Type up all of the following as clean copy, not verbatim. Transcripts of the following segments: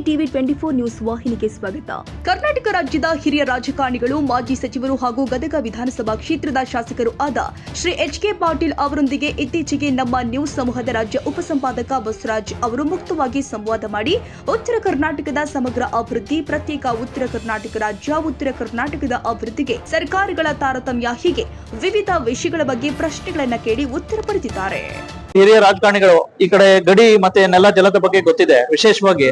TV 24 news ವಾಹಿನಿಗೆ ಸ್ವಾಗತ. ಕರ್ನಾಟಕ ರಾಜ್ಯದ ಹಿರಿಯ ರಾಜಕಾರಣಿಗಳು, ಮಾಜಿ ಸಚಿವರು ಹಾಗೂ ಗದಗ ವಿಧಾನಸಭಾ ಕ್ಷೇತ್ರದ ಶಾಸಕರು ಆದ ಶ್ರೀ ಎಚ್.ಕೆ. ಪಾಟೀಲ್ ಅವರೊಂದಿಗೆ ಇತ್ತೀಚೆಗೆ ನಮ್ಮ ನ್ಯೂಸ್ ಸಮೂಹದ ರಾಜ್ಯ ಉಪಸಂಪಾದಕ ಬಸವರಾಜ್ ಅವರು ಮುಕ್ತವಾಗಿ ಸಂವಾದ ಮಾಡಿ ಉತ್ತರ ಕರ್ನಾಟಕದ ಸಮಗ್ರ ಅಭಿವೃದ್ಧಿ, ಪ್ರತ್ಯೇಕ ಉತ್ತರ ಕರ್ನಾಟಕ ರಾಜ್ಯ, ಉತ್ತರ ಕರ್ನಾಟಕದ ಅಭಿವೃದ್ಧಿಗೆ ಸರ್ಕಾರಗಳ ತಾರತಮ್ಯ ಹೀಗೆ ವಿವಿಧ ವಿಷಯಗಳ ಬಗ್ಗೆ ಪ್ರಶ್ನೆಗಳನ್ನ ಕೇಳಿ ಉತ್ತರ ಪಡೆದಿದ್ದಾರೆ. ಹಿರಿಯ ರಾಜಕಾರಣಿಗಳು ಈ ಕಡೆ ಗಡಿ ಮತ್ತೆ ನೆಲ ಜಲದ ಬಗ್ಗೆ ಗೊತ್ತಿದೆ. ವಿಶೇಷವಾಗಿ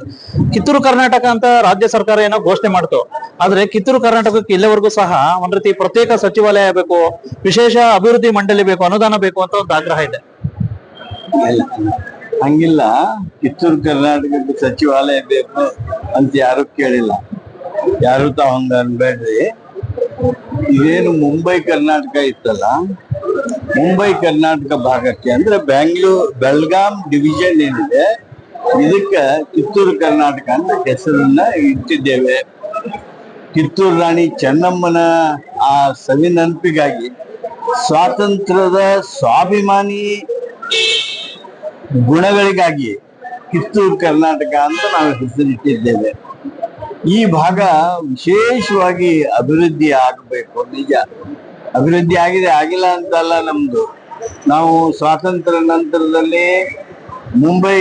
ಕಿತ್ತೂರು ಕರ್ನಾಟಕ ಅಂತ ರಾಜ್ಯ ಸರ್ಕಾರ ಏನೋ ಘೋಷಣೆ ಮಾಡ್ತು. ಆದ್ರೆ ಕಿತ್ತೂರು ಕರ್ನಾಟಕಕ್ಕೆ ಇಲ್ಲಿವರೆಗೂ ಸಹ ಒಂದ್ ರೀತಿ ಪ್ರತ್ಯೇಕ ಸಚಿವಾಲಯ ಬೇಕು, ವಿಶೇಷ ಅಭಿವೃದ್ಧಿ ಮಂಡಳಿ ಬೇಕು, ಅನುದಾನ ಬೇಕು ಅಂತ ಒಂದು ಆಗ್ರಹ ಇದೆ. ಹಂಗಿಲ್ಲ, ಕಿತ್ತೂರು ಕರ್ನಾಟಕಕ್ಕೆ ಸಚಿವಾಲಯ ಬೇಕು ಅಂತ ಯಾರು ಕೇಳಿಲ್ಲ. ಯಾರು ತಾವ್ ಹಂಗ ಅನ್ಬೇಡ್ರಿ. ಇದೇನು ಮುಂಬೈ ಕರ್ನಾಟಕ ಇತ್ತಲ್ಲ, ಮುಂಬೈ ಕರ್ನಾಟಕ ಭಾಗಕ್ಕೆ ಅಂದ್ರೆ ಬೆಳಗಾಂ ಡಿವಿಷನ್ ಏನಿದೆ ಇದಕ್ಕ ಕಿತ್ತೂರು ಕರ್ನಾಟಕ ಅಂತ ಹೆಸರನ್ನ ಇಟ್ಟಿದ್ದೇವೆ. ಕಿತ್ತೂರು ರಾಣಿ ಚೆನ್ನಮ್ಮನ ಆ ಸವಿ ನೆನಪಿಗಾಗಿ, ಸ್ವಾತಂತ್ರ್ಯದ ಸ್ವಾಭಿಮಾನಿ ಗುಣಗಳಿಗಾಗಿ ಕಿತ್ತೂರು ಕರ್ನಾಟಕ ಅಂತ ನಾವು ಹೆಸರಿಟ್ಟಿದ್ದೇವೆ. ಈ ಭಾಗ ವಿಶೇಷವಾಗಿ ಅಭಿವೃದ್ಧಿ ಆಗಬೇಕು. ನಿಜ ಅಭಿವೃದ್ಧಿ ಆಗಿದೆ, ಆಗಿಲ್ಲ ಅಂತಲ್ಲ. ನಮ್ದು ನಾವು ಸ್ವಾತಂತ್ರ್ಯ ನಂತರದಲ್ಲಿ ಮುಂಬೈ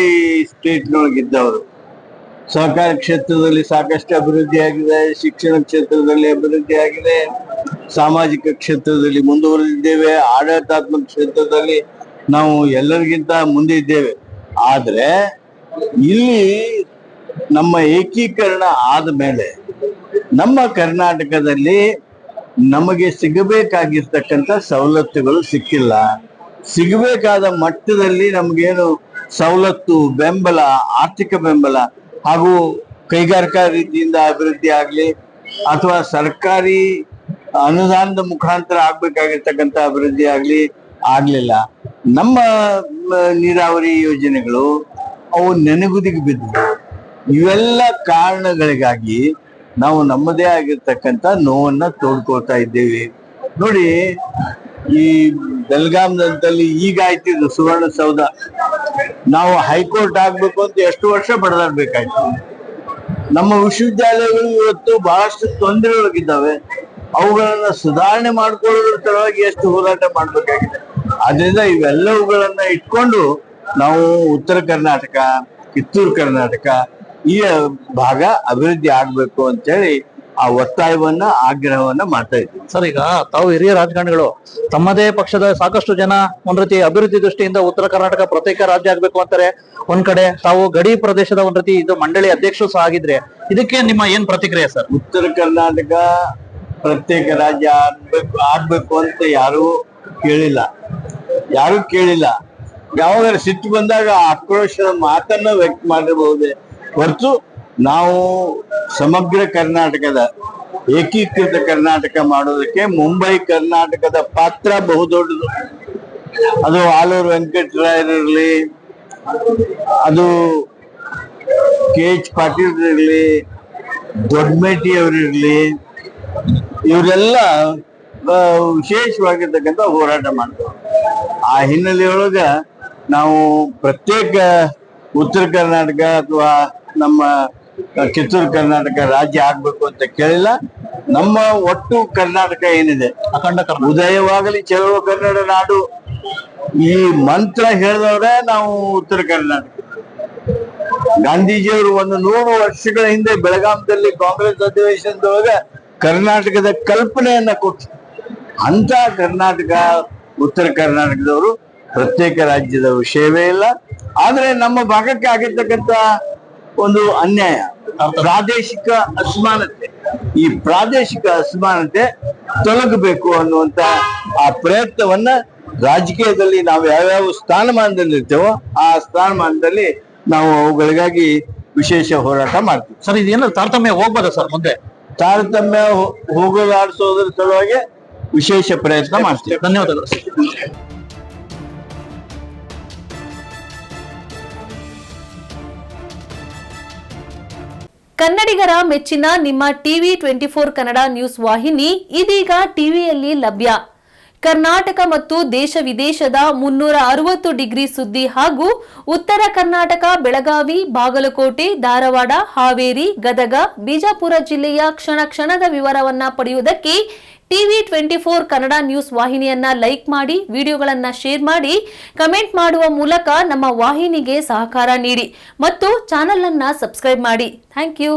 ಸ್ಟೇಟ್ನೊಳಗಿದ್ದವರು. ಸಹಕಾರ ಕ್ಷೇತ್ರದಲ್ಲಿ ಸಾಕಷ್ಟು ಅಭಿವೃದ್ಧಿ ಆಗಿದೆ, ಶಿಕ್ಷಣ ಕ್ಷೇತ್ರದಲ್ಲಿ ಅಭಿವೃದ್ಧಿ ಆಗಿದೆ, ಸಾಮಾಜಿಕ ಕ್ಷೇತ್ರದಲ್ಲಿ ಮುಂದುವರೆದಿದ್ದೇವೆ, ಆಡಳಿತಾತ್ಮಕ ಕ್ಷೇತ್ರದಲ್ಲಿ ನಾವು ಎಲ್ಲರಿಗಿಂತ ಮುಂದೆ ಇದ್ದೇವೆ. ಆದ್ರೆ ಇಲ್ಲಿ ನಮ್ಮ ಏಕೀಕರಣ ಆದ ಮೇಲೆ ನಮ್ಮ ಕರ್ನಾಟಕದಲ್ಲಿ ನಮಗೆ ಸಿಗಬೇಕಾಗಿರ್ತಕ್ಕಂಥ ಸವಲತ್ತುಗಳು ಸಿಕ್ಕಿಲ್ಲ. ಸಿಗಬೇಕಾದ ಮಟ್ಟದಲ್ಲಿ ನಮಗೇನು ಸವಲತ್ತು, ಬೆಂಬಲ, ಆರ್ಥಿಕ ಬೆಂಬಲ ಹಾಗೂ ಕೈಗಾರಿಕಾ ರೀತಿಯಿಂದ ಅಭಿವೃದ್ಧಿ ಆಗ್ಲಿ ಅಥವಾ ಸರ್ಕಾರಿ ಅನುದಾನದ ಮುಖಾಂತರ ಆಗ್ಬೇಕಾಗಿರ್ತಕ್ಕಂಥ ಅಭಿವೃದ್ಧಿ ಆಗ್ಲಿಲ್ಲ. ನಮ್ಮ ನೀರಾವರಿ ಯೋಜನೆಗಳು ಅವು ನೆನಗುದಿಗೆ ಬಿದ್ದವು. ಇವೆಲ್ಲ ಕಾರಣಗಳಿಗಾಗಿ ನಾವು ನಮ್ಮದೇ ಆಗಿರ್ತಕ್ಕಂಥ ನೋವನ್ನ ತೋಡ್ಕೊಳ್ತಾ ಇದ್ದೇವೆ. ನೋಡಿ, ಈ ಬೆಳಗಾಂದಲ್ಲಿ ಈಗ ಆಯ್ತಿದ್ದು ಸುವರ್ಣಸೌಧ, ನಾವು ಹೈಕೋರ್ಟ್ ಆಗ್ಬೇಕು ಅಂತ ಎಷ್ಟು ವರ್ಷ ಬಡದಾಡ್ಬೇಕಾಯ್ತು. ನಮ್ಮ ವಿಶ್ವವಿದ್ಯಾಲಯಗಳು ಇವತ್ತು ಬಹಳಷ್ಟು ತೊಂದರೆಗಳಿದ್ದಾವೆ. ಅವುಗಳನ್ನ ಸುಧಾರಣೆ ಮಾಡ್ಕೊಳ್ಳೋದ್ರ ಸಲುವಾಗಿ ಎಷ್ಟು ಹೋರಾಟ ಮಾಡ್ಬೇಕಾಗಿದೆ. ಆದ್ರಿಂದ ಇವೆಲ್ಲವುಗಳನ್ನ ಇಟ್ಕೊಂಡು ನಾವು ಉತ್ತರ ಕರ್ನಾಟಕ, ಕಿತ್ತೂರು ಕರ್ನಾಟಕ ಈ ಭಾಗ ಅಭಿವೃದ್ಧಿ ಆಗ್ಬೇಕು ಅಂತ ಹೇಳಿ ಆ ಒತ್ತಾಯವನ್ನ, ಆಗ್ರಹವನ್ನ ಮಾಡ್ತಾ ಇದ್ದೀವಿ. ಸರ್, ಈಗ ತಾವು ಹಿರಿಯ ರಾಜಕಾರಣಿಗಳು, ತಮ್ಮದೇ ಪಕ್ಷದ ಸಾಕಷ್ಟು ಜನ ಒಂದ್ ರೀತಿ ಅಭಿವೃದ್ಧಿ ದೃಷ್ಟಿಯಿಂದ ಉತ್ತರ ಕರ್ನಾಟಕ ಪ್ರತ್ಯೇಕ ರಾಜ್ಯ ಆಗ್ಬೇಕು ಅಂತಾರೆ. ಒಂದ್ ಕಡೆ ತಾವು ಗಡಿ ಪ್ರದೇಶದ ಒಂದ್ ರೀತಿ ಇದು ಮಂಡಳಿ ಅಧ್ಯಕ್ಷರು ಸಹ ಆಗಿದ್ರೆ, ಇದಕ್ಕೆ ನಿಮ್ಮ ಏನ್ ಪ್ರತಿಕ್ರಿಯೆ ಸರ್? ಉತ್ತರ ಕರ್ನಾಟಕ ಪ್ರತ್ಯೇಕ ರಾಜ್ಯ ಆಗ್ಬೇಕು ಅಂತ ಯಾರು ಕೇಳಿಲ್ಲ. ಯಾವಾಗ ಸಿಟ್ಟು ಬಂದಾಗ ಆಕ್ರೋಶದ ಮಾತನ್ನ ವ್ಯಕ್ತ ಮಾಡಿರಬಹುದೇ ಹೊರತು ನಾವು ಸಮಗ್ರ ಕರ್ನಾಟಕದ, ಏಕೀಕೃತ ಕರ್ನಾಟಕ ಮಾಡೋದಕ್ಕೆ ಮುಂಬೈ ಕರ್ನಾಟಕದ ಪಾತ್ರ ಬಹುದೊಡ್ಡದು. ಅದು ಆಲೂರು ವೆಂಕಟರಾಯರಿರ್ಲಿ, ಅದು ಕೆ.ಎಚ್. ಪಾಟೀಲ್ ಇರ್ಲಿ, ದೊಡ್ಡಮೇಟಿ ಅವರಿರ್ಲಿ, ಇವರೆಲ್ಲ ವಿಶೇಷವಾಗಿರ್ತಕ್ಕಂಥ ಹೋರಾಟ ಮಾಡ್ತಾರೆ. ಆ ಹಿನ್ನೆಲೆಯೊಳಗ ನಾವು ಪ್ರತ್ಯೇಕ ಉತ್ತರ ಕರ್ನಾಟಕ ಅಥವಾ ನಮ್ಮ ಕಿತ್ತೂರು ಕರ್ನಾಟಕ ರಾಜ್ಯ ಆಗ್ಬೇಕು ಅಂತ ಕೇಳಿಲ್ಲ. ನಮ್ಮ ಒಟ್ಟು ಕರ್ನಾಟಕ ಏನಿದೆ, ಅಖಂಡ ಕರ್ನಾಟಕ, ಉದಯವಾಗಲಿ ಚೆಲುವ ಕನ್ನಡ ನಾಡು, ಈ ಮಂತ್ರ ಹೇಳಿದವ್ರೆ ನಾವು ಉತ್ತರ ಕರ್ನಾಟಕ. ಗಾಂಧೀಜಿಯವರು 100 ವರ್ಷಗಳ ಹಿಂದೆ ಬೆಳಗಾಂದಲ್ಲಿ ಕಾಂಗ್ರೆಸ್ ಅಧಿವೇಶನದೊಳಗ ಕರ್ನಾಟಕದ ಕಲ್ಪನೆಯನ್ನ ಕೊಟ್ಟು, ಅಂತ ಕರ್ನಾಟಕ, ಉತ್ತರ ಕರ್ನಾಟಕದವರು ಪ್ರತ್ಯೇಕ ರಾಜ್ಯದ ವಿಷಯವೇ ಇಲ್ಲ. ಆದ್ರೆ ನಮ್ಮ ಭಾಗಕ್ಕೆ ಆಗಿರ್ತಕ್ಕಂಥ ಒಂದು ಅನ್ಯಾಯ, ಪ್ರಾದೇಶಿಕ ಅಸಮಾನತೆ, ಈ ಪ್ರಾದೇಶಿಕ ಅಸಮಾನತೆ ತೊಲಗಬೇಕು ಅನ್ನುವಂತ ಆ ಪ್ರಯತ್ನವನ್ನ ರಾಜಕೀಯದಲ್ಲಿ ನಾವು ಯಾವ್ಯಾವ ಸ್ಥಾನಮಾನದಲ್ಲಿ ಇರ್ತೇವೋ ಆ ಸ್ಥಾನಮಾನದಲ್ಲಿ ನಾವು ಅವುಗಳಿಗಾಗಿ ವಿಶೇಷ ಹೋರಾಟ ಮಾಡ್ತೀವಿ. ಸರ್, ಇದೇನಾದ್ರು ತಾರತಮ್ಯ ಹೋಗ್ಬೋದ ಸರ್ ಮುಂದೆ? ತಾರತಮ್ಯ ಹೋಗಲಾಡಿಸೋದ್ರ ಸಲುವಾಗಿ ವಿಶೇಷ ಪ್ರಯತ್ನ ಮಾಡ್ತೀವಿ. ಧನ್ಯವಾದಗಳು. ಕನ್ನಡಿಗರ ಮೆಚ್ಚಿನ ನಿಮ್ಮ ಟಿವಿ 24 ಕನ್ನಡ ನ್ಯೂಸ್ ವಾಹಿನಿ ಇದೀಗ ಟಿವಿಯಲ್ಲಿ ಲಭ್ಯ. ಕರ್ನಾಟಕ ಮತ್ತು ದೇಶ ವಿದೇಶದ 360 ಡಿಗ್ರಿ ಸುದ್ದಿ ಹಾಗೂ ಉತ್ತರ ಕರ್ನಾಟಕ, ಬೆಳಗಾವಿ, ಬಾಗಲಕೋಟೆ, ಧಾರವಾಡ, ಹಾವೇರಿ, ಗದಗ, ಬಿಜಾಪುರ ಜಿಲ್ಲೆಯ ಕ್ಷಣ ಕ್ಷಣದ ವಿವರವನ್ನ ಪಡೆಯುವುದಕ್ಕೆ ಟಿವಿ 24 ಕನ್ನಡ ನ್ಯೂಸ್ ವಾಹಿನಿಯನ್ನ ಲೈಕ್ ಮಾಡಿ, ವಿಡಿಯೋಗಳನ್ನ ಶೇರ್ ಮಾಡಿ, ಕಮೆಂಟ್ ಮಾಡುವ ಮೂಲಕ ನಮ್ಮ ವಾಹಿನಿಗೆ ಸಹಕಾರ ನೀಡಿ ಮತ್ತು ಚಾನೆಲ್ ಅನ್ನ ಸಬ್ಸ್ಕ್ರೈಬ್ ಮಾಡಿ. Thank you.